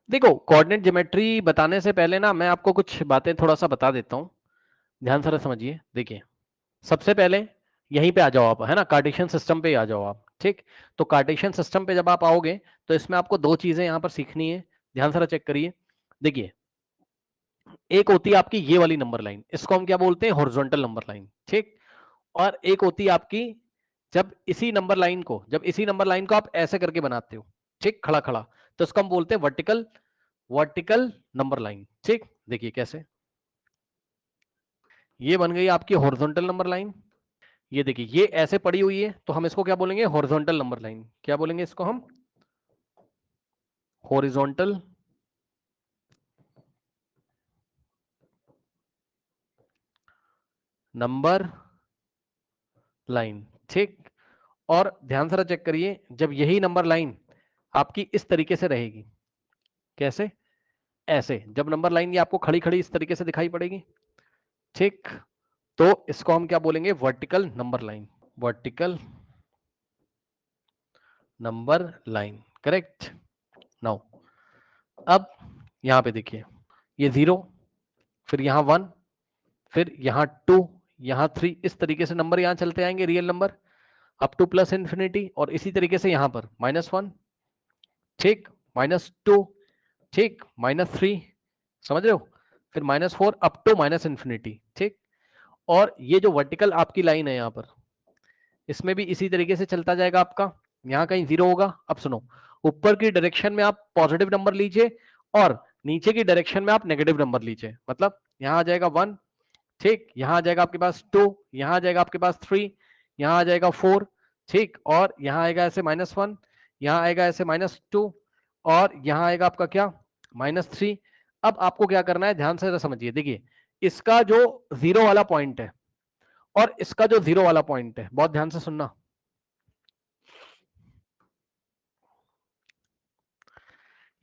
देखो coordinate geometry बताने से पहले ना मैं आपको कुछ बातें थोड़ा सा बता देता हूँ, ध्यान से समझिए। देखिए सबसे पहले यहीं पे आ जाओ आप, है ना, कार्टेशियन सिस्टम पे आ जाओ आप। ठीक, तो कार्टेशियन सिस्टम पे जब आप आओगे तो इसमें आपको दो चीजें यहाँ पर सीखनी है, ध्यान से चेक करिए। देखिए एक होती है आपकी ये वाली नंबर लाइन, इसको हम क्या बोलते हैं, हॉरिजॉन्टल नंबर लाइन। ठीक, और एक होती है आपकी जब इसी नंबर लाइन को आप ऐसे करके बनाते हो, ठीक, खड़ा खड़ा, तो इसको हम बोलते हैं वर्टिकल वर्टिकल नंबर लाइन। ठीक, देखिए कैसे, ये बन गई आपकी हॉरिजॉन्टल नंबर लाइन। ये देखिए ये ऐसे पड़ी हुई है, तो हम इसको क्या बोलेंगे, हॉरिजॉन्टल नंबर लाइन। क्या बोलेंगे इसको हम, हॉरिजॉन्टल नंबर लाइन। ठीक, और ध्यान से चेक करिए, जब यही नंबर लाइन आपकी इस तरीके से रहेगी, कैसे, ऐसे, जब नंबर लाइन ये आपको खड़ी खड़ी इस तरीके से दिखाई पड़ेगी, ठीक, तो इसको हम क्या बोलेंगे, vertical number line. Vertical number line, correct. Now अब यहां पे देखिए, ये 0, फिर यहां 1, फिर यहां 2, यहां 3, इस तरीके से नंबर यहां चलते आएंगे, real number, up two plus infinity. और इसी तरीके से यहां पर -1, ठीक, -2, ठीक, -3, समझ रहे हो, फिर -4 अप टू माइनस इन्फिनिटी। ठीक, और ये जो वर्टिकल आपकी लाइन है यहां पर, इसमें भी इसी तरीके से चलता जाएगा आपका, यहाँ कहीं 0 होगा। अब सुनो, ऊपर की डायरेक्शन में आप पॉजिटिव नंबर लीजिए और नीचे की डायरेक्शन में आप नेगेटिव नंबर लीजिए। मतलब यहाँ आ जाएगा 1, ठीक, यहाँ आ जाएगा आपके पास 2, यहाँ आ जाएगा आपके पास 3, यहाँ आ जाएगा 4, ठीक, और यहाँ आएगा ऐसे -1, यहाँ आएगा ऐसे -2, और यहाँ आएगा आपका क्या, -3। अब आपको क्या करना है, ध्यान से समझिए। देखिए इसका जो 0 वाला पॉइंट है और इसका जो 0 वाला पॉइंट है, बहुत ध्यान से सुनना,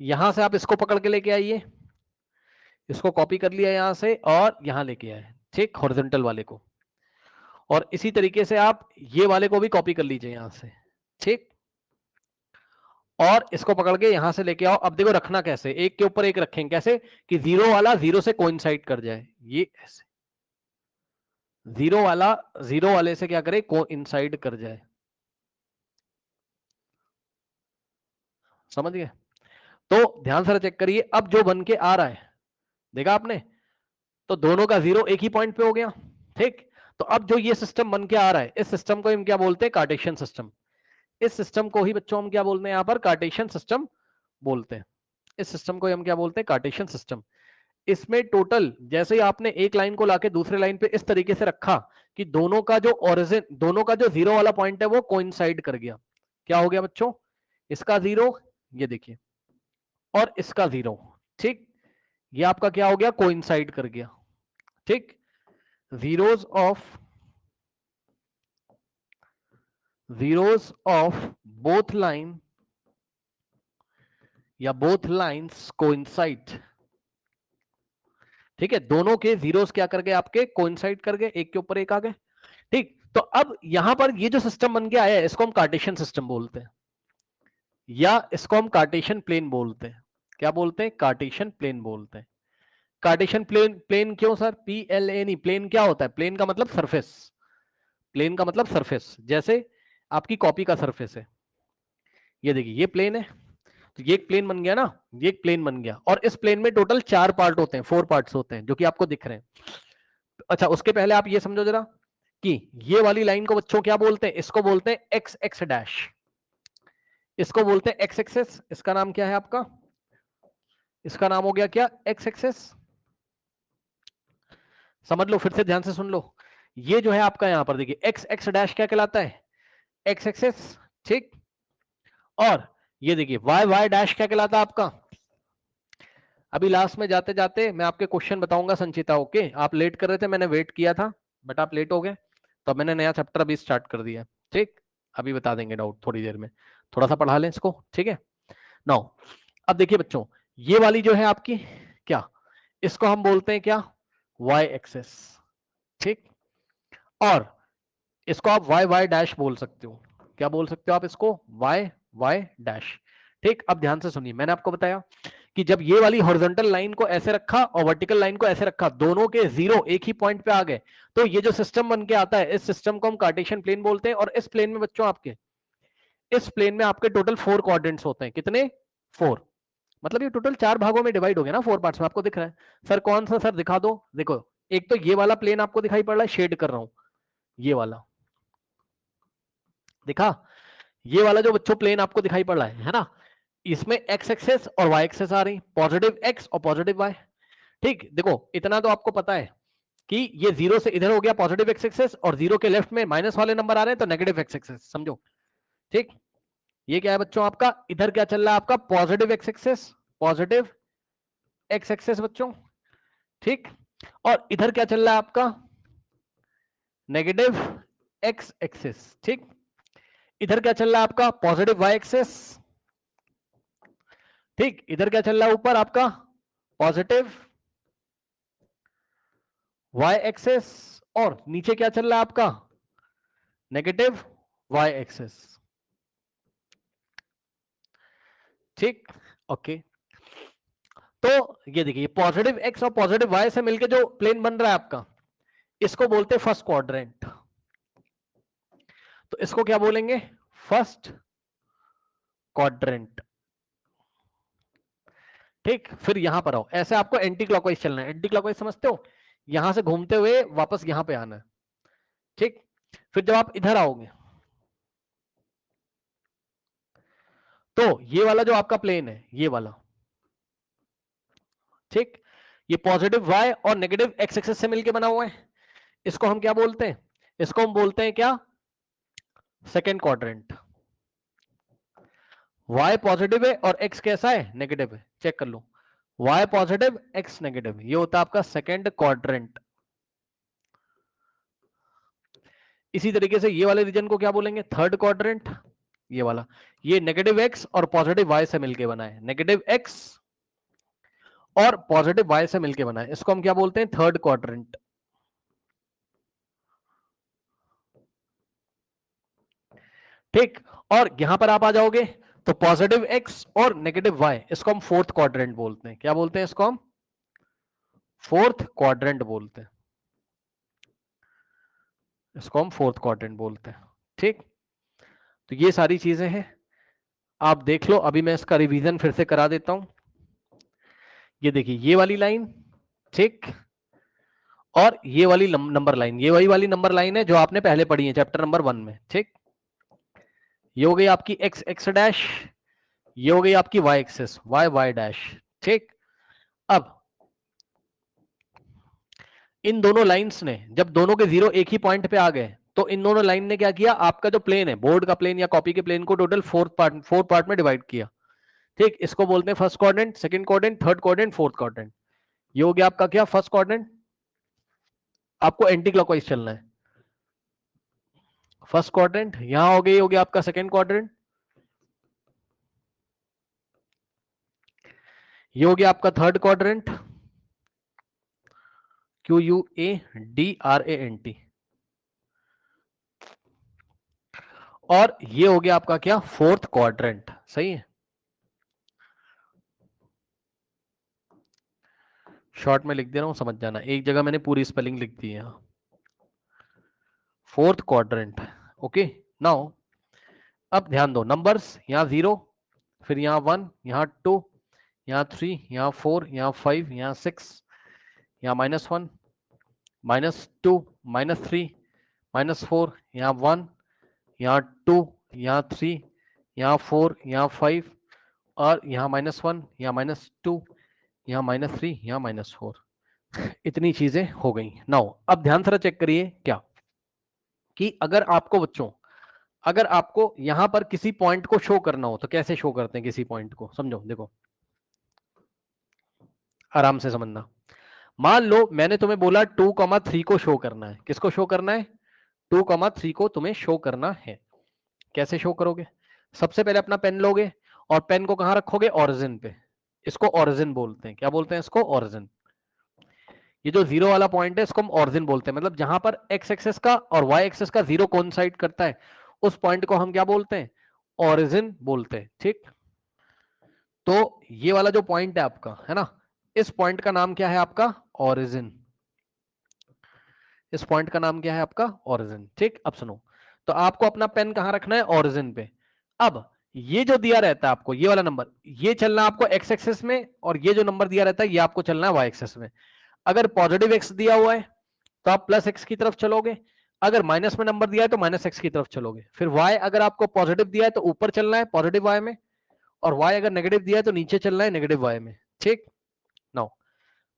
यहां से आप इसको पकड़ के लेके आइए, इसको कॉपी कर लिया यहां से और यहां लेके आए, ठीक, हॉरिजॉन्टल वाले को। और इसी तरीके से आप ये वाले को भी कॉपी कर लीजिए यहां से, ठीक, और इसको पकड़ के यहां से लेके आओ। अब देखो रखना कैसे, एक के ऊपर एक रखेंगे कैसे, कि 0 वाला 0 से कोइंसाइड कर जाए, ये ऐसे, 0 वाला 0 वाले से क्या करे, कोइंसाइड कर जाए। समझ गए? तो ध्यान से चेक करिए, अब जो बन के आ रहा है, देखा आपने, तो दोनों का 0 एक ही पॉइंट पे हो गया। ठीक, तो अब जो ये सिस्टम बन के आ रहा है, इस सिस्टम को हम क्या बोलते हैं, कार्टेशियन सिस्टम। इस सिस्टम को ही बच्चों हम क्या बोलते हैं, यहां पर कार्टेशियन सिस्टम बोलते हैं। इस सिस्टम को हम क्या बोलते हैं, कार्टेशियन सिस्टम। इसमें टोटल, जैसे ही आपने एक लाइन को लाके दूसरे लाइन पे इस तरीके से रखा कि दोनों का जो ओरिजिन, दोनों का जो 0 वाला पॉइंट है वो कोइंसाइड कर गया। क्या हो गया बच्चों, इसका 0, ये देखिए, और इसका 0, ठीक, ये आपका क्या हो गया, कोइंसाइड कर गया। ठीक, zeros of zeros of both line या both lines coincide। ठीक है, दोनों के जीरोस क्या कर गए, आपके कोइंसाइड कर गए, एक के ऊपर एक आ गए। ठीक, तो अब यहां पर ये जो सिस्टम बन के आया है, इसको हम कार्टेशियन सिस्टम बोलते हैं, या इसको हम कार्टेशियन प्लेन बोलते हैं। क्या बोलते हैं, कार्टेशियन प्लेन बोलते हैं। कार्टेशियन प्लेन, प्लेन क्यों सर, PLA नहीं, प्लेन क्या होता है, प्लेन का मतलब सरफेस, प्लेन का मतलब सरफेस, जैसे आपकी कॉपी का सरफेस है। ये देखिए ये प्लेन है, तो ये एक प्लेन बन गया ना, ये एक प्लेन बन गया, और इस प्लेन में टोटल 4 पार्ट होते हैं, 4 पार्ट्स होते हैं जो कि आपको दिख रहे हैं। अच्छा उसके पहले आप ये समझो जरा कि ये वाली लाइन को बच्चों क्या बोलते हैं, इसको बोलते हैं एक्स एक्स डैश, इसको बोलते हैं एक्स एक्सेस। इसका नाम क्या है आपका, इसका नाम हो गया क्या, एक्स एक्सेस। समझ लो, फिर से ध्यान से सुन लो, ये जो है आपका यहां पर देखिए एक्स एक्स डैश क्या कहलाता है, एक्स एक्सेस। ठीक, और ये देखिए वाई वाई डैश क्या कहलाता है आपका। अभी लास्ट में जाते जाते मैं आपके क्वेश्चन बताऊंगा संचिता, ओके, आप लेट कर रहे थे, मैंने वेट किया था, बट आप लेट हो गए, तो मैंने नया चैप्टर अभी स्टार्ट कर दिया। ठीक, अभी बता देंगे डाउट थोड़ी देर में, थोड़ा सा पढ़ा लें इसको, ठीक है। नाउ अब देखिए बच्चों, ये वाली जो है आपकी क्या, इसको हम बोलते हैं क्या, वाई एक्सेस। ठीक, और इसको आप वाई वाई डैश बोल सकते हो। क्या बोल सकते हो आप इसको, वाई वाई डैश। ठीक, अब ध्यान से सुनिए, मैंने आपको बताया कि जब ये वाली हॉरिजॉन्टल लाइन को ऐसे रखा और वर्टिकल लाइन को ऐसे रखा, दोनों के जीरो एक ही पॉइंट पे आ गए, तो ये जो सिस्टम बन के आता है, इस सिस्टम को हम कार्टेशियन प्लेन बोलते हैं। और इस प्लेन में बच्चों आपके, इस प्लेन में आपके टोटल 4 क्वाड्रेंट्स होते हैं। कितने? 4। मतलब ये टोटल 4 भागों में डिवाइड हो गया ना, 4 पार्ट्स में। आपको दिख रहा है सर कौन सा? सर दिखा दो। देखो, एक तो ये वाला प्लेन आपको दिखाई पड़ रहा है, शेड कर रहा हूं, ये वाला दिखा। ये वाला जो बच्चों प्लेन आपको दिखाई पड़ रहा है ना, इसमें एक्स एक्सेस और वाई एक्सेस आ रही, पॉजिटिव एक्स और पॉजिटिव वाई। ठीक, देखो इतना तो आपको पता है कि ये 0 से इधर हो गया पॉजिटिव एक्स एक्सेस, और 0 के लेफ्ट में माइनस वाले नंबर आ रहे हैं तो नेगेटिव एक्स एक्सेस, समझो। ठीक, ये क्या है बच्चों आपका? इधर क्या चल रहा है आपका? Positive X axis, positive X axis बच्चों। ठीक, और इधर क्या चल रहा है आपका? Negative X axis. ठीक, इधर क्या चल रहा है आपका? Positive Y axis. ठीक, इधर क्या चल रहा है ऊपर आपका? पॉजिटिव वाई एक्सेस, और नीचे क्या चल रहा है आपका? Negative Y axis. ठीक, ओके। तो ये देखिए, पॉजिटिव एक्स और पॉजिटिव वाई से मिलके जो प्लेन बन रहा है आपका, इसको बोलते हैं फर्स्ट क्वाड्रेंट। तो इसको क्या बोलेंगे? First quadrant. ठीक, फिर यहां पर आओ, ऐसे आपको एंटी क्लॉकवाइज चलना है। एंटी क्लॉकवाइज समझते हो? यहां से घूमते हुए वापस यहां पे आना है। ठीक, फिर जब आप इधर आओगे तो ये वाला जो आपका प्लेन है, ये वाला, ठीक, ये पॉजिटिव वाई और नेगेटिव एक्स एक्सेस से मिलके बना हुआ है। इसको हम क्या बोलते हैं? इसको हम बोलते हैं क्या? Second quadrant. y पॉजिटिव है और x कैसा है? नेगेटिव है। चेक कर लो, y पॉजिटिव x नेगेटिव, ये होता है आपका सेकेंड क्वाड्रेंट। इसी तरीके से ये वाले रीजन को क्या बोलेंगे? Third quadrant. ये वाला, ये नेगेटिव x और पॉजिटिव y से मिलके बना है, नेगेटिव x और पॉजिटिव y से मिलके बना है, इसको हम क्या बोलते हैं? Third quadrant. ठीक, और यहां पर आप आ जाओगे तो पॉजिटिव x और नेगेटिव y, इसको हम फोर्थ क्वाड्रेंट बोलते हैं। क्या बोलते हैं इसको हम? फोर्थ क्वाड्रेंट बोलते हैं। इसको हम फोर्थ क्वाड्रेंट बोलते हैं। ठीक, तो ये सारी चीजें हैं, आप देख लो। अभी मैं इसका रिवीजन फिर से करा देता हूं। ये देखिए, ये वाली लाइन, ठीक, और ये वाली नंबर लाइन, ये वही वाली नंबर लाइन है जो आपने पहले पढ़ी है चैप्टर नंबर 1 में। ठीक, ये हो गई आपकी एक्स एक्स डैश, ये हो गई आपकी Y axis, Y Y dash. ठीक, अब इन दोनों लाइंस ने, जब दोनों के जीरो एक ही पॉइंट पे आ गए, तो इन दोनों लाइन ने क्या किया? आपका जो प्लेन है, बोर्ड का प्लेन या कॉपी के प्लेन को टोटल फोर पार्ट में डिवाइड किया। ठीक, इसको बोलते हैं first quadrant, second quadrant, third quadrant, fourth quadrant. ये हो गया आपका क्या? First quadrant. आपको एंटी क्लॉकवाइज चलना है। फर्स्ट क्वाड्रेंट यहां हो गया आपका सेकंड क्वाड्रेंट, ये हो गया आपका थर्ड क्वाड्रेंट, QUADRANT, और ये हो गया आपका क्या? Fourth quadrant. सही है, शॉर्ट में लिख दे रहा हूं, समझ जाना। एक जगह मैंने पूरी स्पेलिंग लिख दी है, फोर्थ क्वाड्रेंट। ओके, नाउ अब ध्यान दो, नंबर्स यहाँ 0, फिर यहाँ 1, यहाँ 2, यहाँ 3, यहाँ 4, यहाँ 5, यहाँ 6, यहाँ -1, -2, -3, -4, यहाँ 1, यहाँ 2, यहाँ 3, यहाँ 4, यहाँ 5, और यहाँ -1, यहाँ -2, यहाँ -3, यहाँ -4। इतनी चीजें हो गई। नाउ अब ध्यान से चेक करिए क्या, कि अगर आपको बच्चों, अगर आपको यहां पर किसी पॉइंट को शो करना हो तो कैसे शो करते हैं किसी पॉइंट को? समझो, देखो आराम से समझना। मान लो मैंने तुम्हें बोला 2,3 को शो करना है। किसको शो करना है? 2,3 को तुम्हें शो करना है। कैसे शो करोगे? सबसे पहले अपना पेन लोगे और पेन को कहां रखोगे? ओरिजिन पे। इसको ओरिजिन बोलते हैं। क्या बोलते हैं इसको? ओरिजिन। ये जो जीरो वाला पॉइंट है इसको हम ओरिजिन बोलते हैं। मतलब जहां पर एक्स एक्सेस का और वाई एक्सेस का जीरो कोइंसाइड करता है, उस पॉइंट को हम क्या बोलते हैं? ओरिजिन बोलते हैं। ठीक, तो ये वाला जो पॉइंट है आपका, है ना, इस पॉइंट का नाम क्या है आपका? ओरिजिन। इस पॉइंट का नाम क्या है आपका? ओरिजिन। ठीक, अब सुनो, तो आपको अपना पेन कहां रखना है? ओरिजिन पे। अब ये जो दिया रहता है आपको, ये वाला नंबर, ये चलना आपको एक्स एक्सिस में, और ये जो नंबर दिया रहता है ये आपको चलना है वाई एक्सिस में। अगर पॉजिटिव एक्स दिया हुआ है तो आप प्लस एक्स की तरफ चलोगे, अगर माइनस में नंबर दिया है तो माइनस एक्स की तरफ चलोगे। फिर वाई अगर आपको पॉजिटिव दिया है तो ऊपर चलना है पॉजिटिव वाई में, और वाई अगर नेगेटिव दिया है तो नीचे चलना है नेगेटिव वाई में। ठीक, नाउ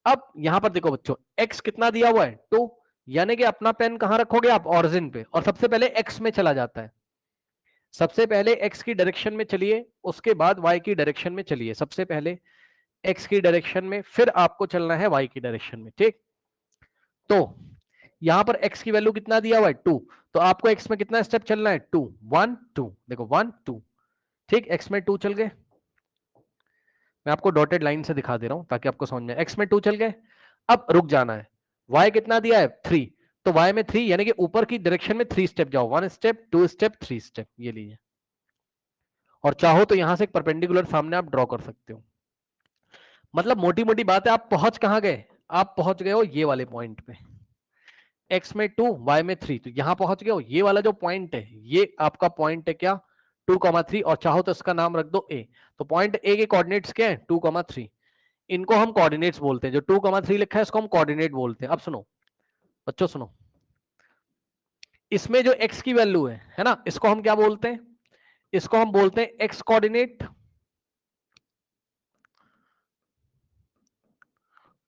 अब यहां पर देखो बच्चों, एक्स कितना दिया हुआ है? 2, यानी कि अपना पेन कहां रखोगे आप? ओरिजिन पे, और सबसे पहले एक्स में चला जाता है। सबसे पहले एक्स की डायरेक्शन में चलिए, उसके बाद वाई की डायरेक्शन में चलिए। सबसे पहले एक्स की डायरेक्शन में, फिर आपको चलना है वाई की डायरेक्शन में। ठीक, तो यहां पर एक्स की वैल्यू कितना दिया हुआ है? 2, तो आपको एक्स में कितना स्टेप चलना है? 2, 1 2, देखो 1 2। ठीक, एक्स में 2 चल गए, मैं आपको डॉटेड लाइन से दिखा दे रहा हूं ताकि आपको समझ में आए। एक्स में 2 चल गए, अब रुक जाना है। वाई कितना दिया है? 3, तो वाई में 3 यानी कि ऊपर की डायरेक्शन में 3 स्टेप जाओ, 1 स्टेप 2 स्टेप 3 स्टेप, ये लीजिए। और चाहो तो यहां से एक परपेंडिकुलर सामने आप ड्रॉ कर सकते हो। मतलब मोटी मोटी बात है, आप पहुंच कहां गए? आप पहुंच गए हो ये वाले पॉइंट पे, एक्स में 2 वाई में 3, तो यहां पहुंच गए हो। ये वाला जो पॉइंट है ये आपका पॉइंट है क्या? 2,3, और चाहो तो इसका नाम रख दो ए। तो पॉइंट ए के कोऑर्डिनेट्स क्या है? 2,3। इनको हम कोऑर्डिनेट्स बोलते हैं, जो 2,3 लिखा है इसको हम कोऑर्डिनेट बोलते हैं। अब सुनो बच्चों, सुनो, इसमें जो x की वैल्यू है ना, इसको हम क्या बोलते हैं? इसको हम बोलते हैं एक्स कोऑर्डिनेट,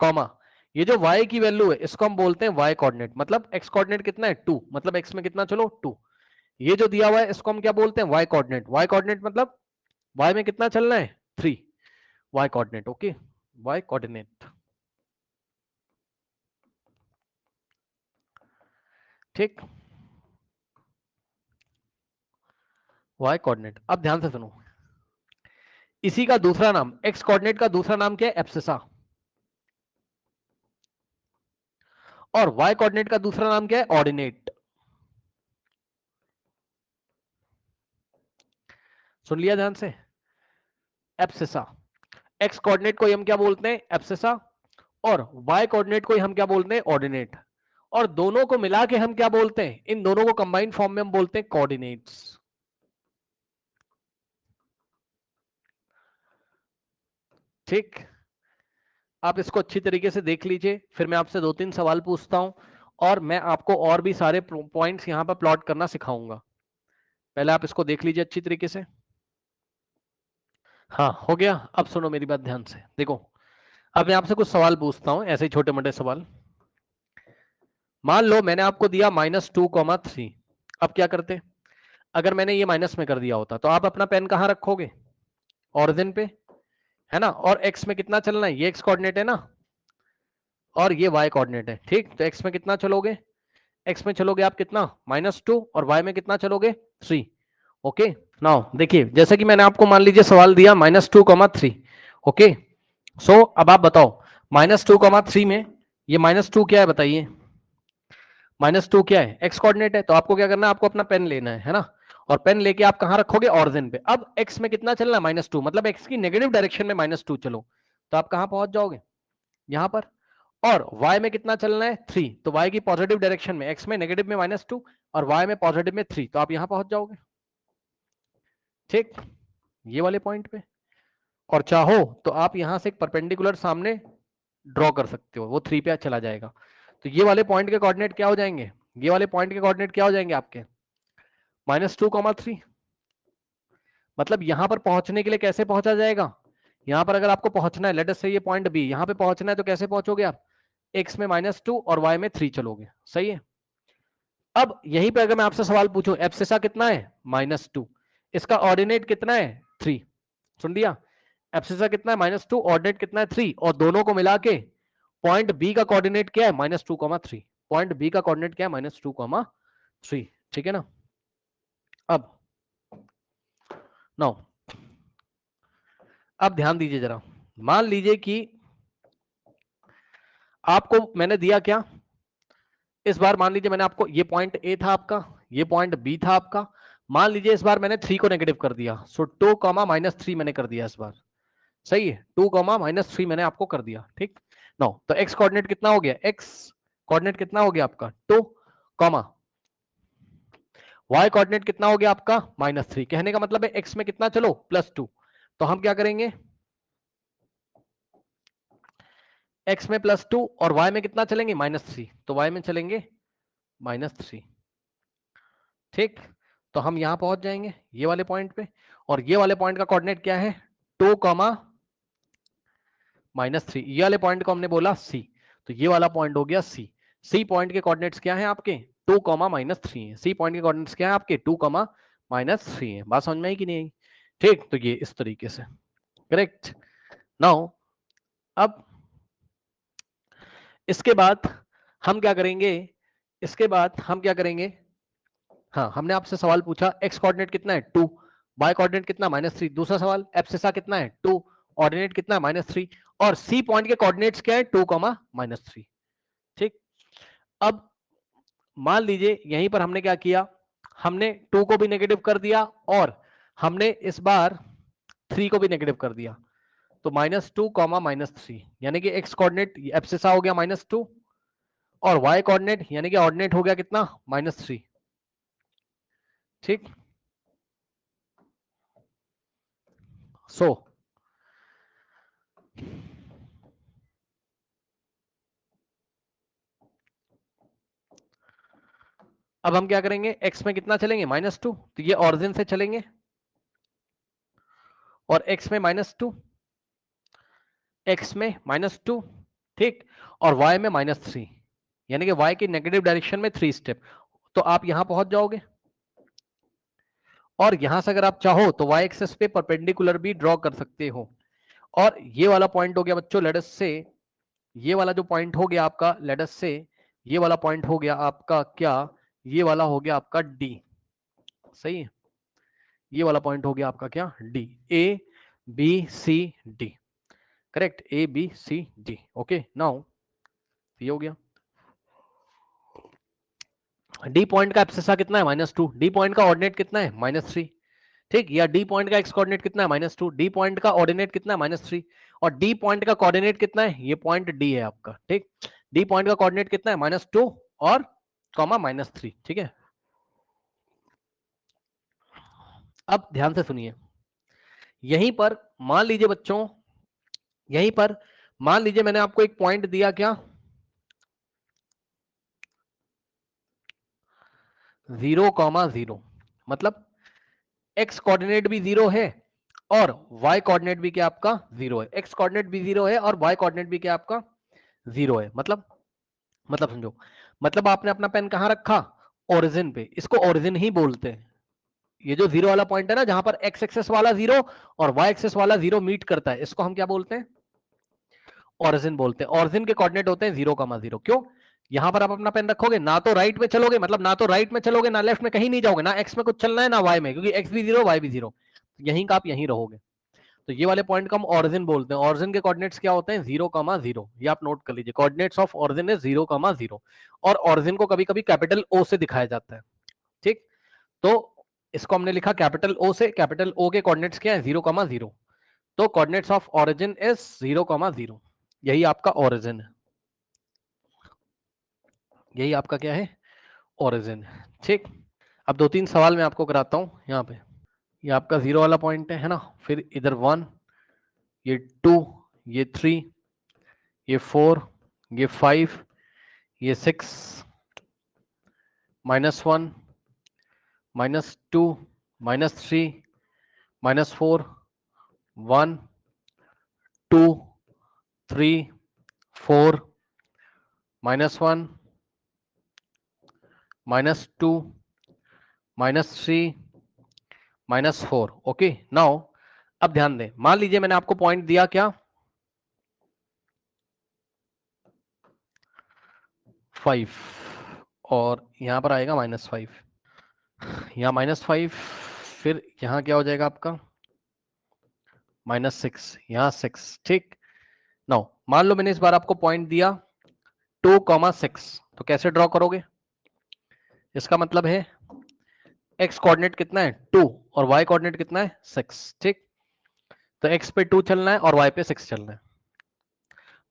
कॉमा ये जो y की वैल्यू है इसको हम बोलते हैं y कोऑर्डिनेट। मतलब x कोऑर्डिनेट कितना है? 2, मतलब x में कितना? चलो 2। ये जो दिया हुआ है इसको हम क्या बोलते हैं? y coordinate. y कोऑर्डिनेट मतलब y में कितना चलना है? 3, y coordinate. Okay, y coordinate. ठीक, y कोऑर्डिनेट। अब ध्यान से सुनो, इसी का दूसरा नाम, x कोऑर्डिनेट का दूसरा नाम क्या है? एब्सिसा। और y कोऑर्डिनेट का दूसरा नाम क्या है? ऑर्डिनेट। सुन लिया ध्यान से? एब्सिसा। x कोऑर्डिनेट को हम क्या बोलते हैं? एब्सिसा। और y कोऑर्डिनेट को हम क्या बोलते हैं? ऑर्डिनेट। और दोनों को मिला के हम क्या बोलते हैं? इन दोनों को कंबाइंड फॉर्म में हम बोलते हैं कोऑर्डिनेट्स। ठीक, आप इसको अच्छी तरीके से देख लीजिए, फिर मैं आपसे 2-3 सवाल पूछता हूं, और मैं आपको और भी सारे पॉइंट्स यहां पर प्लॉट करना सिखाऊंगा। पहले आप इसको देख लीजिए अच्छी तरीके से। हाँ, हो गया। अब सुनो मेरी बात ध्यान से, देखो अब मैं आपसे कुछ सवाल पूछता हूं, ऐसे ही छोटे मोटे सवाल। मान लो मैंने आपको दिया -2,3, अब क्या करते? अगर मैंने ये माइनस में कर दिया होता तो आप अपना पेन कहां रखोगे? ऑरिजिन पे, है ना। और एक्स में कितना चलना है? ये एक्स कोऑर्डिनेट है ना, और ये वाई कोऑर्डिनेट है। ठीक, तो एक्स में कितना चलोगे? एक्स में चलोगे आप कितना? -2, और वाई में कितना चलोगे? 3। ओके, नाउ देखिए, जैसे कि मैंने आपको मान लीजिए सवाल दिया -2,3। ओके, सो अब आप बताओ -2,3 में ये -2 क्या है? बताइए, -2 क्या है? एक्स कोऑर्डिनेट है। तो आपको क्या करना है? आपको अपना पेन लेना है ना, और पेन लेके आप कहां रखोगे? ऑरिजिन पे। अब एक्स में कितना चलना है? -2, मतलब एक्स की नेगेटिव डायरेक्शन में -2 चलो, तो आप कहां पहुंच जाओगे? यहां पर। और y में कितना चलना है? 3, तो y की पॉजिटिव डायरेक्शन में, x में नेगेटिव में -2 और y में पॉजिटिव में 3, तो आप यहां पहुंच जाओगे। ठीक, ये वाले पॉइंट पे। और चाहो तो आप यहां से एक परपेंडिकुलर सामने ड्रॉ कर सकते हो, वो 3 पे चला जाएगा। तो ये वाले पॉइंट के कोऑर्डिनेट क्या हो जाएंगे? ये वाले पॉइंट के कोऑर्डिनेट क्या हो जाएंगे आपके? -2,3। मतलब यहां पर पहुंचने के लिए कैसे पहुंचा जाएगा? यहां पर अगर आपको पहुंचना है, लेट अस से ये पॉइंट बी, यहां पे पहुंचना है तो कैसे पहुंचोगे आप? x में -2 और y में 3 चलोगे। सही है। अब यहीं पे अगर मैं आपसे सवाल पूछूं, एब्सिसा कितना है? -2, इसका ऑर्डिनेट कितना है? 3। सुन लिया? एब्सिसा कितना है? -2, ऑर्डिनेट कितना है? 3, और दोनों को मिला के पॉइंट बी का कोऑर्डिनेट क्या है? -2,3। पॉइंट बी का कोऑर्डिनेट क्या है? -2,3। ठीक है ना। अब नाउ अब ध्यान दीजिए जरा, मान लीजिए कि आपको मैंने दिया क्या, इस बार मान लीजिए मैंने आपको, ये पॉइंट ए था आपका, ये पॉइंट बी था आपका, मान लीजिए इस बार मैंने 3 को नेगेटिव कर दिया, सो 2, -3 मैंने कर दिया इस बार। सही है, 2 -3 मैंने आपको कर दिया, ठीक। नाउ तो x कोऑर्डिनेट कितना हो गया, x कोऑर्डिनेट कितना हो गया आपका 2, y कोऑर्डिनेट कितना हो गया आपका -3। कहने का मतलब है x में कितना, चलो +2। तो हम क्या करेंगे, x में +2 और y में कितना चलेंगे -3, तो y में चलेंगे -3, ठीक। तो हम यहां पहुंच जाएंगे ये वाले पॉइंट पे, और ये वाले पॉइंट का कोऑर्डिनेट क्या है 2, -3। ये वाले पॉइंट को हमने बोला c, तो ये वाला पॉइंट हो गया c। c पॉइंट के कोऑर्डिनेट्स क्या हैं आपके 2, -3 है। c पॉइंट के कोऑर्डिनेट्स क्या है आपके 2, -3 है। बात समझ में आई कि नहीं आई, ठीक। तो ये इस तरीके से, करेक्ट। नाउ अब इसके बाद हम क्या करेंगे, इसके बाद हम क्या करेंगे, हाँ हमने आपसे सवाल पूछा x कोऑर्डिनेट कितना है 2, y कोऑर्डिनेट कितना -3। दूसरा सवाल एब्सिसा कितना है 2, ऑर्डिनेट कितना है -3, और c पॉइंट के कोऑर्डिनेट्स क्या है 2, -3, ठीक। अब मान लीजिए यहीं पर हमने क्या किया, हमने 2 को भी नेगेटिव कर दिया और हमने इस बार 3 को भी नेगेटिव कर दिया, तो -2, -3 यानी कि x कोऑर्डिनेट एब्सिसा हो गया -2 और y कोऑर्डिनेट यानी कि ऑर्डिनेट हो गया कितना -3, ठीक। सो अब हम क्या करेंगे, x में कितना चलेंगे -2, तो ये ऑरिजिन से चलेंगे और x में -2, x में -2, ठीक, और y में -3 यानी कि y की नेगेटिव डायरेक्शन में 3 स्टेप। तो आप यहां पहुंच जाओगे और यहां से अगर आप चाहो तो y एक्सिस पे परपेंडिकुलर भी ड्रॉ कर सकते हो। और ये वाला पॉइंट हो गया बच्चों लेट अस से, ये वाला जो पॉइंट हो गया आपका लेट अस से, ये वाला पॉइंट हो गया आपका क्या, ये वाला हो गया आपका d, सही है। ये वाला पॉइंट हो गया आपका क्या d, a b c d, correct, a b c d। Okay now ये हो गया। डी पॉइंट का एब्सिसा कितना है -2, डी पॉइंट का ऑर्डिनेट कितना है -3, ठीक। या डी पॉइंट का एक्स कोऑर्डिनेट कितना है -2, डी पॉइंट का ऑर्डिनेट कितना है -3, और डी पॉइंट का कोऑर्डिनेट कितना है, ये पॉइंट डी है आपका, ठीक। डी पॉइंट का कोऑर्डिनेट कितना है -2 और -3, ठीक है। अब ध्यान से सुनिए, यहीं पर मान लीजिए बच्चों, यहीं पर मान लीजिए मैंने आपको एक पॉइंट दिया क्या 0, 0, मतलब x कोऑर्डिनेट भी 0 है और y कोऑर्डिनेट भी क्या आपका 0 है, x कोऑर्डिनेट भी 0 है और y कोऑर्डिनेट भी क्या आपका 0 है। मतलब समझो, मतलब आपने अपना पेन कहां रखा, ओरिजिन पे, इसको ओरिजिन ही बोलते हैं। ये जो 0 वाला पॉइंट है ना, जहां पर x एक्सेस वाला 0 और y एक्सेस वाला 0 मीट करता है, इसको हम क्या बोलते हैं, ओरिजिन बोलते हैं। ओरिजिन के कोऑर्डिनेट होते हैं 0, 0। क्यों, यहां पर आप अपना पेन रखोगे ना तो राइट में चलोगे, मतलब ना तो राइट में चलोगे ना लेफ्ट में, कहीं नहीं जाओगे, ना x में कुछ चलना है ना y में, क्योंकि x भी 0 y भी 0, यहीं का आप यहीं रहोगे। तो ये वाले पॉइंट को हम ऑरिजिन बोलते हैं। ऑरिजिन के कोऑर्डिनेट्स क्या होते हैं 0, 0, ये आप नोट कर लीजिए, कोऑर्डिनेट्स ऑफ ऑरिजिन इज 0, 0। और ऑरिजिन को कभी कभी कैपिटल ओ से दिखाया जाता है, ठीक। तो इसको हमने लिखा कैपिटल ओ से, कैपिटल ओ के कोऑर्डिनेट्स क्या है 0, 0। तो कोऑर्डिनेट्स ऑफ ऑरिजिन इज 0, 0, यही आपका ऑरिजिन है, यही आपका क्या है ओरिजिन, ठीक। अब 2-3 सवाल मैं आपको कराता हूं यहाँ पे। ये आपका 0 वाला पॉइंट है ना, फिर इधर 1, ये 2, ये 3, ये 4, ये 5, ये 6, -1, -2, -3, -4, 1, 2, 3, 4, -1, -2, -3, -4। ओके नाउ अब ध्यान दें, मान लीजिए मैंने आपको पॉइंट दिया क्या 5, और यहां पर आएगा -5, यहाँ -5, फिर यहाँ क्या हो जाएगा आपका -6, यहाँ 6, ठीक। नाउ मान लो मैंने इस बार आपको पॉइंट दिया 2, 6, तो कैसे ड्रॉ करोगे, इसका मतलब है x कोऑर्डिनेट कितना है 2 और y कोऑर्डिनेट कितना है 6, ठीक। तो x पे 2 चलना है और y पे 6 चलना है।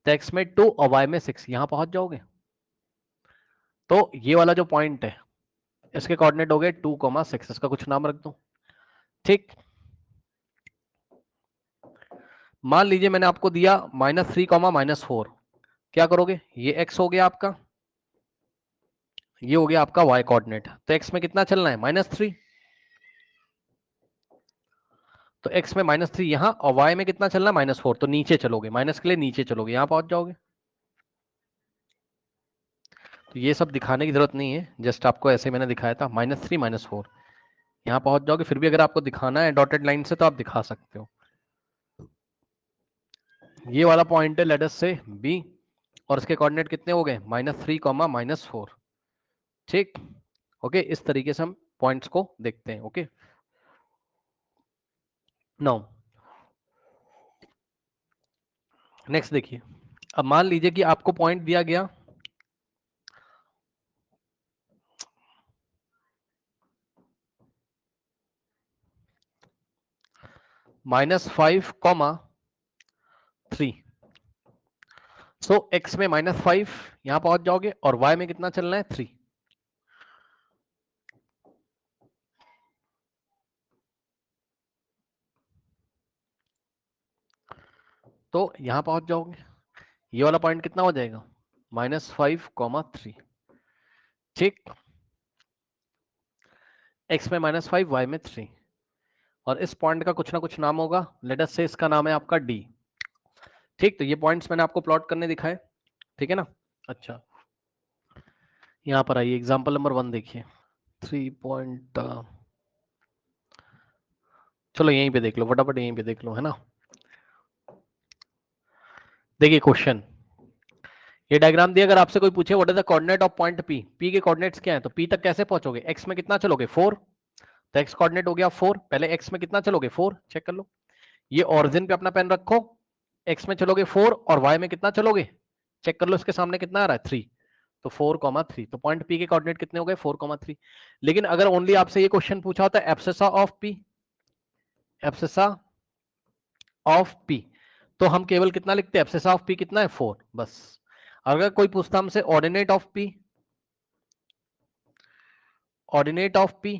तो x में 2 और y में 6, यहां पहुंच जाओगे। तो ये वाला जो पॉइंट है इसके कोऑर्डिनेट हो गए 2,6, इसका कुछ नाम रख दो। ठीक, मान लीजिए मैंने आपको दिया -3, -4, क्या करोगे? ये x हो गया आपका, ये हो गया आपका y कोऑर्डिनेट। तो x में कितना चलना है? -3। तो x में -3 यहां और y में कितना चलना है? -4। तो नीचे चलोगे, माइनस के लिए नीचे चलोगे, यहां पहुंच जाओगे। तो ये सब दिखाने की जरूरत नहीं है, जस्ट आपको ऐसे मैंने दिखाया था, -3 -4 यहां पहुंच जाओगे। फिर भी अगर आपको दिखाना है डॉटेड लाइन से तो आप दिखा सकते हो। ये वाला पॉइंट है लेट अस से b, और इसके कोऑर्डिनेट कितने हो गए? -3, -4। ठीक, ओके, इस तरीके से हम पॉइंट्स को देखते हैं। ओके, नाउ नेक्स्ट देखिए। अब मान लीजिए कि आपको पॉइंट दिया गया -5, 3। सो x में -5 यहां पहुंच जाओगे और y में कितना चलना है? 3। तो यहां पहुंच जाओगे। ये वाला पॉइंट कितना हो जाएगा? -5, 3। ठीक, x में -5, y में 3, और इस पॉइंट का कुछ ना कुछ नाम होगा, लेट अस से इसका नाम है आपका d। ठीक, तो ये पॉइंट्स मैंने आपको प्लॉट करने दिखाए, ठीक है ना। अच्छा, यहां पर आइए, एग्जांपल नंबर 1 देखिए। 3 पॉइंट, चलो यहीं पे देख लो, फटाफट यहीं पे देख लो, है ना। देखिए क्वेश्चन, ये डायग्राम दिया, अगर आपसे कोई पूछे what is the coordinate of point P, P के कोऑर्डिनेट्स क्या है, तो P तक कैसे पहुंचोगे? x में कितना चलोगे? 4। तो x कोऑर्डिनेट हो गया 4, पहले x में कितना चलोगे? 4, चेक कर लो। ये ओरिजिन पे अपना पेन रखो, x में चलोगे 4 और y में कितना चलोगे? चेक कर लो, इसके सामने कितना आ रहा है? 3। तो 4,3, तो पॉइंट P के कोऑर्डिनेट कितने हो गए? 4,3। लेकिन अगर ओनली आपसे ये क्वेश्चन पूछा होता है abscissa of P, abscissa of P, तो हम केवल कितना लिखते हैं? एब्सिसा ऑफ P कितना है? 4, बस। अगर कोई पूछता हमसे ordinate of P, ordinate of P,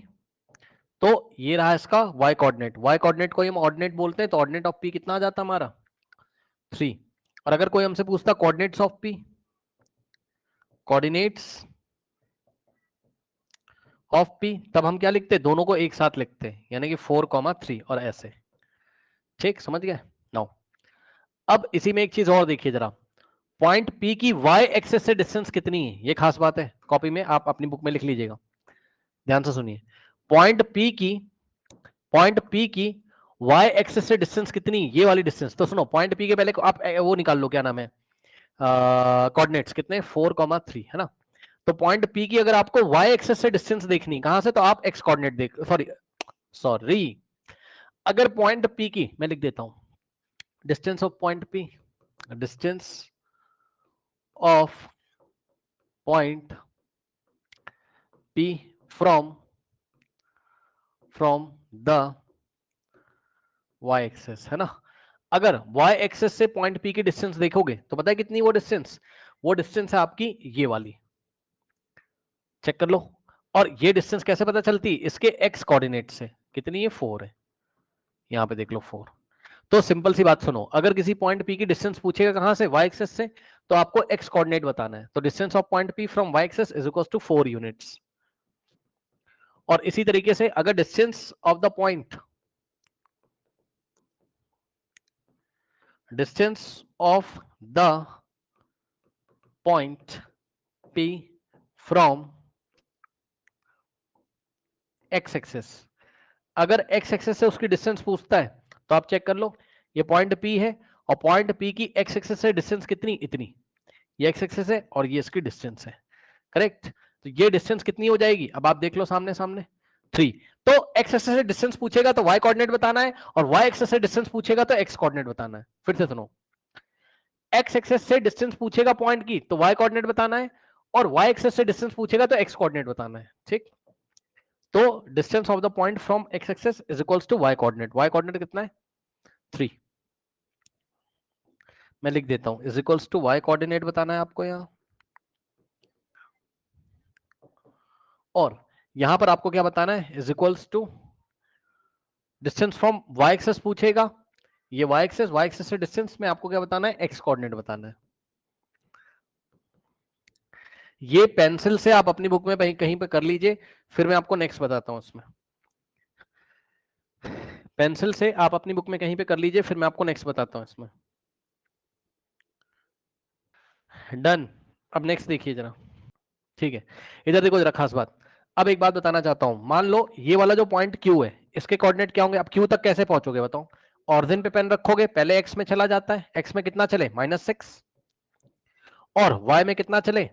तो ये रहा इसका y कोऑर्डिनेट, y कोऑर्डिनेट को हम ऑर्डिनेट बोलते हैं, तो ऑर्डिनेट ऑफ P कितना आ जाता हमारा? 3। और अगर कोई हमसे पूछता coordinates of P, coordinates of P, तब हम क्या लिखते हैं? दोनों को एक साथ लिखते हैं, यानी कि 4,3 और ऐसे। ठीक, समझ गए? नाउ अब इसी में एक चीज और देखिए जरा, पॉइंट P की y एक्सिस से डिस्टेंस कितनी है? ये खास बात है, कॉपी में आप अपनी बुक में लिख लीजिएगा, ध्यान से सुनिए। पॉइंट P की y एक्सिस से डिस्टेंस कितनी? ये वाली डिस्टेंस। तो सुनो, पॉइंट P के पहले आप वो निकाल लो, क्या नाम है, कोऑर्डिनेट्स कितने? 4,3, है ना। तो पॉइंट P की अगर आपको y एक्सिस से डिस्टेंस देखनी, कहां से? तो आप x कोऑर्डिनेट देख, सॉरी अगर पॉइंट P की, मैं लिख देता हूं, distance of point P, distance of point P from the y axis, है ना। अगर y एक्सिस से पॉइंट P की डिस्टेंस देखोगे तो पता है कितनी वो डिस्टेंस? वो डिस्टेंस है आपकी ये वाली, चेक कर लो। और ये डिस्टेंस कैसे पता चलती? इसके x कोऑर्डिनेट से। कितनी है? 4 है, यहां पे देख लो 4। तो सिंपल सी बात सुनो, अगर किसी पॉइंट P की डिस्टेंस पूछेगा कहां से? y एक्सिस से, तो आपको x कोऑर्डिनेट बताना है। तो distance of point P from y axis is equal to 4 units. और इसी तरीके से अगर distance of the point, distance of the point P from x axis, अगर x एक्सिस से उसकी डिस्टेंस पूछता है तो आप चेक कर लो, ये पॉइंट P है और पॉइंट P की x एक्सिस से डिस्टेंस कितनी? इतनी। ये x एक्सिस है और ये इसकी डिस्टेंस है, करेक्ट। तो ये डिस्टेंस कितनी हो जाएगी? अब आप देख लो सामने सामने, 3। तो x एक्सिस से डिस्टेंस पूछेगा तो y कोऑर्डिनेट बताना है, और y एक्सिस से डिस्टेंस पूछेगा तो x कोऑर्डिनेट बताना है। फिर से सुनो, x एक्सिस से डिस्टेंस पूछेगा पॉइंट की तो y कोऑर्डिनेट बताना है, और y एक्सिस से डिस्टेंस पूछेगा तो x कोऑर्डिनेट बताना है। ठीक, तो distance of the point from x axis is equals to y coordinate. y coordinate कितना है? 3। मैं लिख देता हूं, is equals to Y coordinate बताना है आपको यहां, और यहां पर आपको क्या बताना है, is equals to distance from Y axis पूछेगा, ये वाई एक्सेस से डिस्टेंस में आपको क्या बताना है, एक्स कोऑर्डिनेट बताना है। ये पेंसिल से आप अपनी बुक में कहीं पे कर लीजिए, फिर मैं आपको नेक्स्ट बताता हूं उसमें। पेंसिल से आप अपनी बुक में कहीं पे कर लीजिए, फिर मैं आपको नेक्स्ट बताता हूं इसमें। डन। अब नेक्स्ट देखिए जरा, ठीक है, इधर देखो जरा खास बात। अब एक बात बताना चाहता हूं, मान लो ये वाला जो पॉइंट Q है, इसके कोऑर्डिनेट क्या होंगे, अब Q तक कैसे पहुंचोगे बताओ। ऑरिजिन पे पेन रखोगे, पहले x में चला जाता है, x में कितना चले -6, और y में कितना चले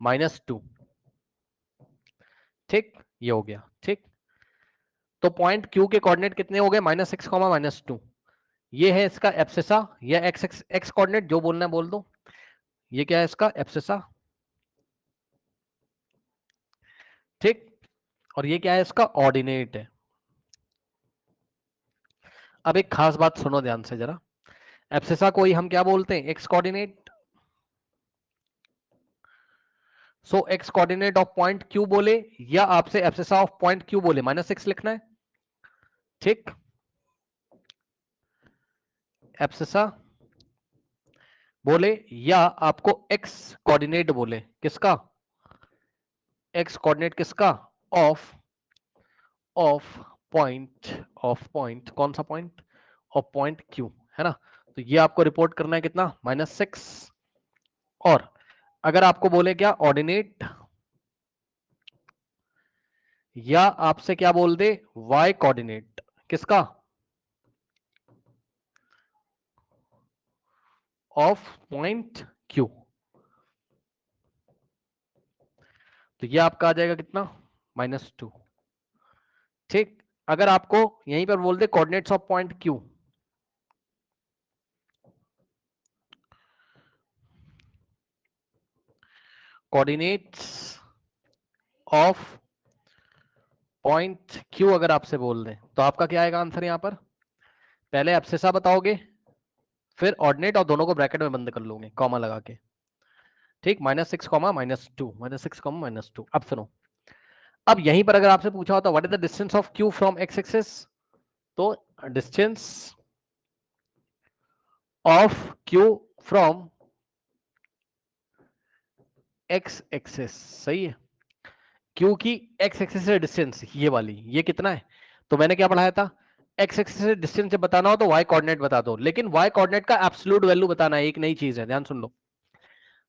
-2। ठीक, ये हो गया। ठीक, तो पॉइंट Q के कोऑर्डिनेट कितने हो गए, -6, -2। ये है इसका एब्सिसा या एक्स कोऑर्डिनेट, जो बोलना है बोल दो। ये क्या है इसका एब्सिसा, ठीक, और ये क्या है इसका ऑर्डिनेट है। अब एक खास बात सुनो ध्यान से जरा, एब्सिसा को ही हम क्या बोलते हैं, x coordinate. So x coordinate of point Q बोले, या आपसे एब्सिसा ऑफ पॉइंट Q बोले, -6 लिखना है। ठीक, एब्सिसा बोले या आपको एक्स कोऑर्डिनेट बोले, किसका, एक्स कोऑर्डिनेट किसका, ऑफ ऑफ पॉइंट कौन सा पॉइंट, ऑफ पॉइंट Q, है ना। तो ये आपको रिपोर्ट करना है कितना, -6। और अगर आपको बोले क्या ऑर्डिनेट, या आपसे क्या बोल दे y कोऑर्डिनेट, किसका, ऑफ पॉइंट Q, तो ये आपका आ जाएगा कितना, -2। ठीक, अगर आपको यहीं पर बोल दे coordinates of point Q, coordinates of point Q अगर आपसे बोल दें, तो आपका क्या आएगा आंसर यहां पर, पहले एब्सिसा बताओगे, फिर ऑर्डिनेट, और दोनों को ब्रैकेट में बंद कर लोगे कॉमा लगा के। ठीक, -6, -2, -6, -2। अब सुनो, अब यहीं पर अगर आपसे पूछा होता what is the distance of Q from X axis, तो distance of Q from X axis, सही है, Q की एक्स एक्सिस से डिस्टेंस ये वाली, ये कितना है, तो मैंने क्या पढ़ाया था, एक्स एक्सिस से डिस्टेंस जब बताना हो तो y कोऑर्डिनेट बता दो, लेकिन y कोऑर्डिनेट का एब्सोल्यूट वैल्यू बताना है, एक नई चीज है, ध्यान सुन लो।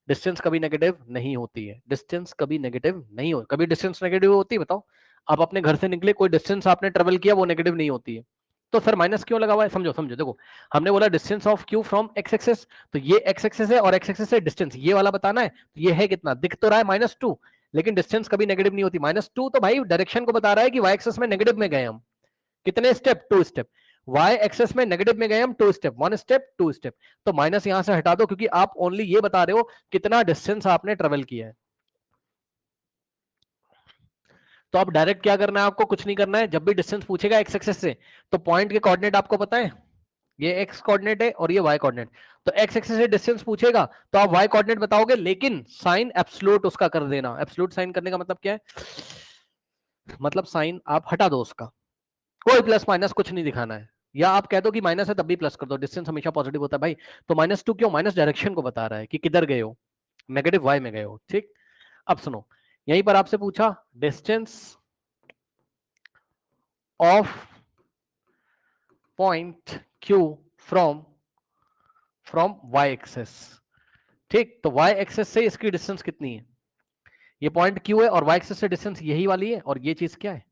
डिस्टेंस कभी नेगेटिव नहीं होती है, डिस्टेंस कभी नेगेटिव नहीं हो, कभी डिस्टेंस नेगेटिव होती है बताओ, आप अपने घर से निकले, कोई डिस्टेंस आपने ट्रेवल किया, वो नेगेटिव नहीं होती है। तो सर माइनस क्यों लगा हुआ है, समझो समझो, देखो हमने बोला distance of Q from X axis, तो ये एक्स एक्सिस है और एक्स एक्सिस से डिस्टेंस ये वाला बताना है, तो ये है कितना, दिख तो रहा है -2, लेकिन डिस्टेंस कभी नेगेटिव नहीं होती। -2 तो भाई डायरेक्शन को बता रहा है कि वाई एक्सिस में नेगेटिव में गए हम, कितने स्टेप, 2 स्टेप, वाई एक्सेस में नेगेटिव में गए हम 2 स्टेप, 1 स्टेप 2 स्टेप, तो माइनस यहां से हटा दो, क्योंकि आप ओनली ये बता रहे हो कितना डिस्टेंस आपने ट्रेवल किया है। तो अब डायरेक्ट क्या करना है आपको, कुछ नहीं करना है, जब भी डिस्टेंस पूछेगा एक्स एक्सेस से, तो पॉइंट के कोऑर्डिनेट आपको पता है, ये एक्स कोऑर्डिनेट है और ये वाई कोऑर्डिनेट, तो एक्स एक्सेस से डिस्टेंस पूछेगा तो आप वाई कोऑर्डिनेट बताओगे, लेकिन साइन एब्सोल्यूट उसका कर देना। एब्सोल्यूट साइन करने का मतलब क्या है, मतलब साइन आप हटा दो उसका, कोई प्लस माइनस कुछ नहीं दिखाना है, या आप कह दो कि माइनस है तब भी प्लस कर दो, डिस्टेंस हमेशा पॉजिटिव होता है भाई। तो -2 क्यों, माइनस डायरेक्शन को बता रहा है कि किधर गए हो, नेगेटिव वाई में गए हो। ठीक, अब सुनो, यहीं पर आपसे पूछा distance of point Q from y axis. ठीक, तो y एक्सेस से इसकी डिस्टेंस कितनी है, ये पॉइंट Q है और y एक्सेस से डिस्टेंस यही वाली है, और ये चीज क्या है,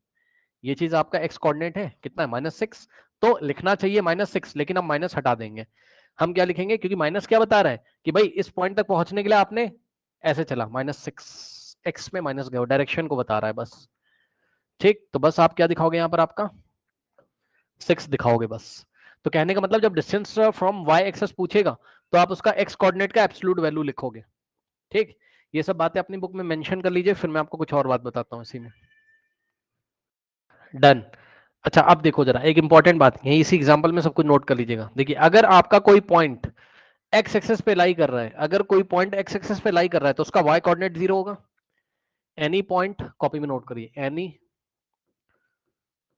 ये चीज आपका x कोऑर्डिनेट है, कितना है -6, तो लिखना चाहिए -6, लेकिन हम माइनस हटा देंगे। हम क्या लिखेंगे, क्योंकि माइनस क्या बता रहा है कि भाई इस पॉइंट तक पहुंचने के लिए आपने ऐसे चला, -6 x में माइनस गए, डायरेक्शन को बता रहा है बस। ठीक, तो बस आप क्या दिखाओगे यहाँ पर, आपका 6 दिखाओगे बस। तो कहने का मतलब जब डिस्टेंस फ्रॉम y एक्सेस पूछेगा, तो आप उसका x कोऑर्डिनेट का एब्सोल्यूट वैल्यू लिखोगे। ठीक, ये सब बातें अपनी बुक में मेंशन कर लीजिए, फिर मैं आपको कुछ और बात बताता हूँ इसी में। डन। अच्छा अब देखो जरा एक इंपॉर्टेंट बात है, इसी एग्जांपल में सब कुछ नोट कर लीजिएगा। देखिए अगर आपका कोई पॉइंट एक्स एक्सेस पे लाई कर रहा है, अगर कोई पॉइंट एक्स एक्सेस पे लाई कर रहा है तो उसका वाई कोऑर्डिनेट 0 होगा। एनी पॉइंट, कॉपी में नोट करिए, any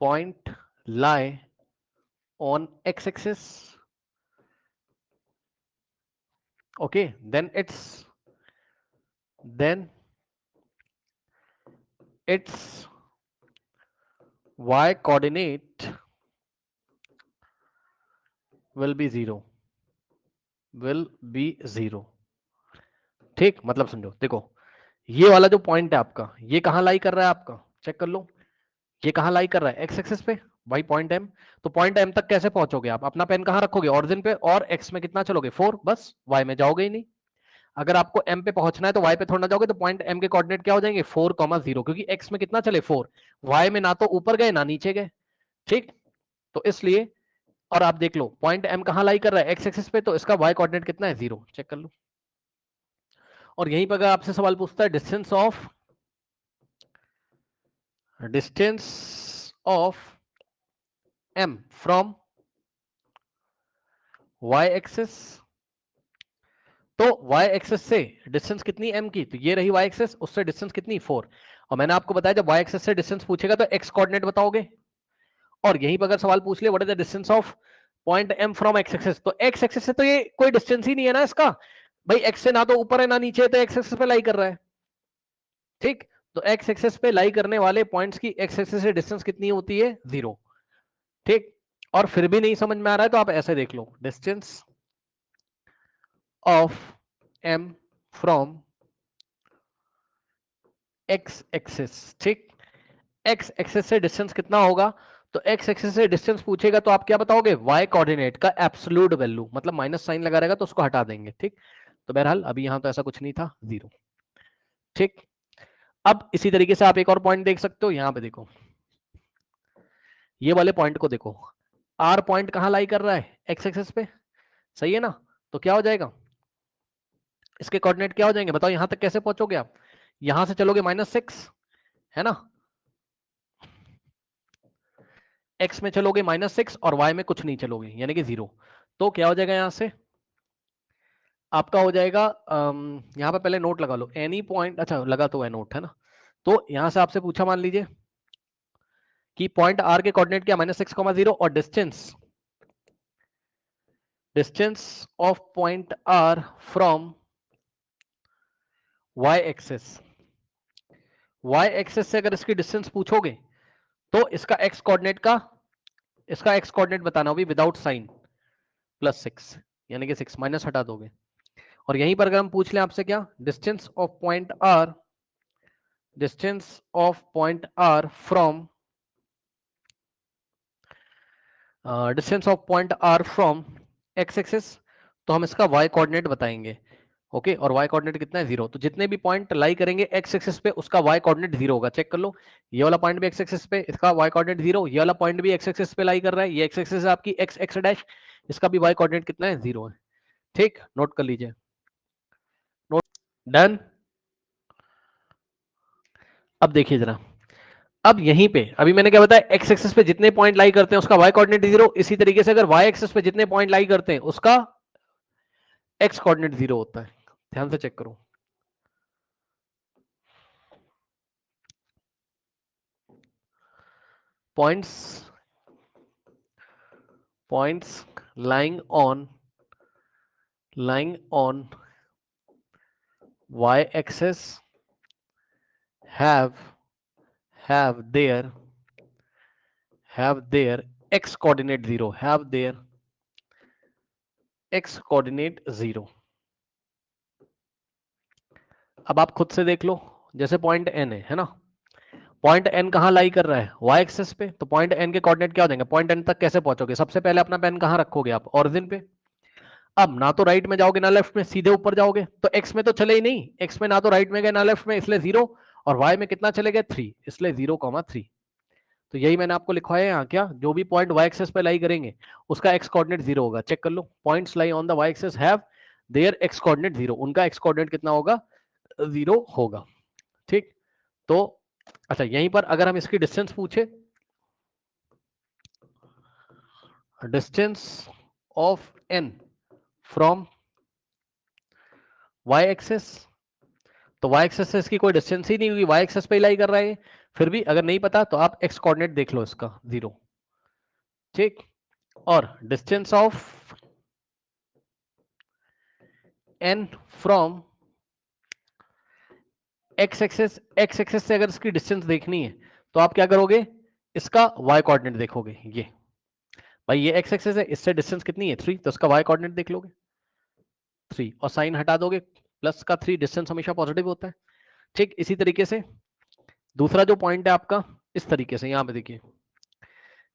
point lie on X axis, okay, then its y coordinate will be 0, ठीक। मतलब समझो, देखो ये वाला जो पॉइंट है आपका, ये कहां लाई कर रहा है आपका, चेक कर लो, ये कहां लाई कर रहा है, एक्स एक्सिस पे, भाई पॉइंट एम। तो पॉइंट एम तक कैसे पहुंचोगे आप, अपना पेन कहां रखोगे, ऑरिजिन पे, और एक्स में कितना चलोगे 4, बस वाई में जाओगे ही नहीं। अगर आपको एम पे पहुंचना है तो वाई पे थोड़ा ना जाओगे, तो पॉइंट एम के कोऑर्डिनेट क्या हो जाएंगे 4,0, क्योंकि एक्स में कितना चले 4, वाई में ना तो ऊपर गए ना नीचे गए, ठीक। तो इसलिए, और आप देख लो पॉइंट एम कहां लाई कर रहा है, एक्स एक्सिस पे, तो इसका वाई कोऑर्डिनेट कितना है 0, चेक कर लो। और यहीं पर अगर आपसे सवाल पूछता है distance of M from Y axis, तो y एक्सिस से डिस्टेंस कितनी m की, तो ये रही y एक्सिस, उससे डिस्टेंस कितनी 4। और मैंने आपको बताया जब y एक्सिस से डिस्टेंस पूछेगा तो x कोऑर्डिनेट बताओगे। और यहीं पर अगर सवाल पूछ ले what is the distance of point m from x axis, तो x एक्सिस से तो ये कोई डिस्टेंस ही नहीं है ना इसका, भाई x से ना तो ऊपर है ना नीचे है, तो x एक्सिस पे लाई कर रहा है, ठीक। तो x एक्सिस पे लाई करने वाले पॉइंट्स की x एक्सिस से डिस्टेंस कितनी होती है 0, ठीक। और फिर भी नहीं समझ में आ रहा है तो आप ऐसे देख लो, distance of m from x axis, ठीक। x एक्सिस से डिस्टेंस कितना होगा, तो x एक्सिस से डिस्टेंस पूछेगा तो आप क्या बताओगे, y कोऑर्डिनेट का एब्सोल्यूट वैल्यू, मतलब माइनस साइन लगा रहेगा तो उसको हटा देंगे, ठीक। तो बहरहाल अभी यहां तो ऐसा कुछ नहीं था, 0, ठीक। अब इसी तरीके से आप एक और पॉइंट देख सकते हो, यहां पे देखो, ये वाले पॉइंट को देखो, r पॉइंट कहां लाई कर रहा है, x एक्सिस पे, सही है ना। तो क्या हो जाएगा, इसके कोऑर्डिनेट क्या हो जाएंगे बताओ, यहां तक कैसे पहुंचोगे आप, यहां से चलोगे -6, है ना, x में चलोगे -6 और y में कुछ नहीं चलोगे, यानी कि 0। तो क्या हो जाएगा, यहां से आपका हो जाएगा, यहां पे पहले नोट लगा लो, एनी पॉइंट, अच्छा लगा तो है नोट, है ना। तो यहां से आपसे पूछा, मान लीजिए कि पॉइंट r के कोऑर्डिनेट क्या -6,0 और distance of point r from y axis, y axis से अगर इसकी डिस्टेंस पूछोगे तो इसका x कोऑर्डिनेट बताना होगी विदाउट साइन, +6, यानी कि 6 माइनस हटा दोगे। और यहीं पर अगर हम पूछ लें आपसे क्या, distance of point r from x axis, तो हम इसका y कोऑर्डिनेट बताएंगे, ओके। और y कोऑर्डिनेट कितना है 0, तो जितने भी पॉइंट लाई करेंगे x एक्सिस पे उसका y कोऑर्डिनेट 0 होगा, चेक कर लो। ये वाला पॉइंट भी x एक्सिस पे, इसका y कोऑर्डिनेट 0, ये वाला पॉइंट भी x एक्सिस पे लाई कर रहा है, ये x एक्सिस है आपकी x डैश, इसका भी y कोऑर्डिनेट कितना है 0 है, ठीक। नोट कर लीजिए, नोट, डन। अब देखिए जरा, अब यहीं पे अभी मैंने क्या बताया, x एक्सिस पे जितने पॉइंट लाई करते हैं उसका y कोऑर्डिनेट 0, इसी तरीके से अगर y एक्सिस पे जितने पॉइंट लाई करते हैं उसका x कोऑर्डिनेट 0 होता है, ध्यान से चेक करो। Points lying on y axis have their x coordinate 0, अब आप खुद से देख लो, जैसे पॉइंट n है ना, पॉइंट n कहां लाई कर रहा है y एक्सिस पे, तो पॉइंट n के कोऑर्डिनेट क्या हो जाएंगे, पॉइंट n तक कैसे पहुंचोगे, सबसे पहले अपना पेन कहां रखोगे आप, ओरिजिन पे। अब ना तो राइट में जाओगे ना लेफ्ट में, सीधे ऊपर जाओगे, तो x में तो चले ही नहीं, x में ना तो राइट में गए ना लेफ्ट में, इसलिए 0, और y में कितना चले गए 3, इसलिए 0,3। तो यही मैंने आपको लिखवाया यहाँ, क्या जो भी पॉइंट y एक्सिस पे लाई करेंगे उसका x कोऑर्डिनेट 0 होगा, चेक कर लो, points lie on the y axis have their x coordinate 0, उनका x कोऑर्डिनेट कितना होगा 0 होगा, ठीक। तो अच्छा यहीं पर अगर हम इसकी डिस्टेंस पूछे, distance of n from y axis, तो y एक्सेस से इसकी कोई डिस्टेंस ही नहीं हुई, y एक्सेस पे लाई कर रहा है। फिर भी अगर नहीं पता तो आप x कोऑर्डिनेट देख लो इसका 0, ठीक। और distance of n from x axis से अगर इसकी डिस्टेंस देखनी है तो आप क्या करोगे, इसका y कोऑर्डिनेट देखोगे। ये भाई ये x एक्सेस है, इससे डिस्टेंस कितनी है 3, तो इसका y कोऑर्डिनेट देख लोगे 3 और साइन हटा दोगे, प्लस का 3, डिस्टेंस हमेशा पॉजिटिव होता है, ठीक। इसी तरीके से दूसरा जो पॉइंट है आपका, इस तरीके से यहां पे देखिए,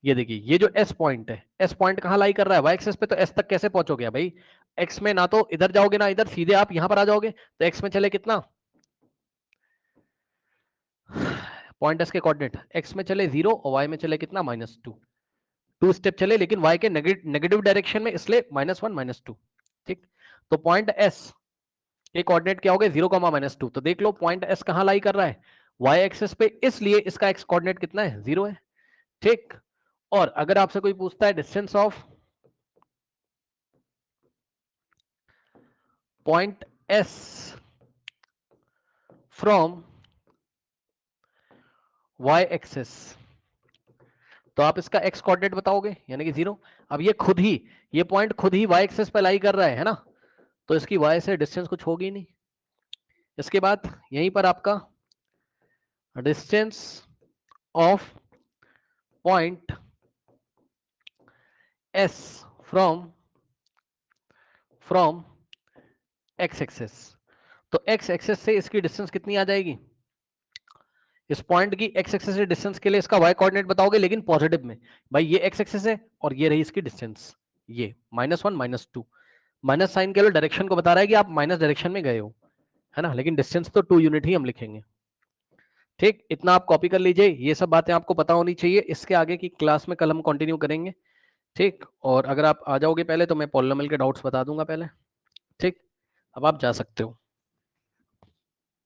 ये देखिए ये जो S पॉइंट है, S पॉइंट कहां लाई कर रहा है, y एक्सेस पे, तो S तक कैसे पहुंचोगे भाई, x में ना तो इधर जाओगे ना इधर, सीधे आप यहां पर आ जाओगे, तो x में चले कितना, पॉइंट S के कोऑर्डिनेट x में चले 0 और y में चले कितना -2, 2 स्टेप चले, लेकिन y के नेगेटिव डायरेक्शन में, इसलिए -1 -2, ठीक। तो पॉइंट S के कोऑर्डिनेट क्या हो गए 0, -2, तो देख लो पॉइंट S कहां लाई कर रहा है, y एक्सेस पे, इसलिए इसका x कोऑर्डिनेट कितना है 0 है, ठीक। और अगर आपसे कोई पूछता है distance of point S from y axis, तो आप इसका x कोऑर्डिनेट बताओगे, यानी कि 0। अब ये खुद ही, ये पॉइंट खुद ही y एक्सेस पे लाई कर रहा है ना, तो इसकी y से डिस्टेंस कुछ होगी नहीं। इसके बाद यहीं पर आपका distance of point S from x axis, तो x एक्सेस से इसकी डिस्टेंस कितनी आ जाएगी, इस पॉइंट की x एक्सेस से डिस्टेंस के लिए इसका y कोऑर्डिनेट बताओगे, लेकिन पॉजिटिव में, भाई ये x एक्सेस है और ये रही इसकी डिस्टेंस, ये -1 -2, माइनस साइन केवल डायरेक्शन को बता रहा है कि आप माइनस डायरेक्शन में गए हो, है ना, लेकिन डिस्टेंस तो 2 यूनिट ही हम लिखेंगे, ठीक। इतना आप कॉपी कर लीजिए, ये सब बातें आपको पता होनी चाहिए। इसके आगे की क्लास में कल हम कंटिन्यू करेंगे, ठीक। और अगर आप आ जाओगे पहले तो मैं पॉलिनोमियल के डाउट्स बता दूंगा पहले, ठीक। अब आप जा सकते हो।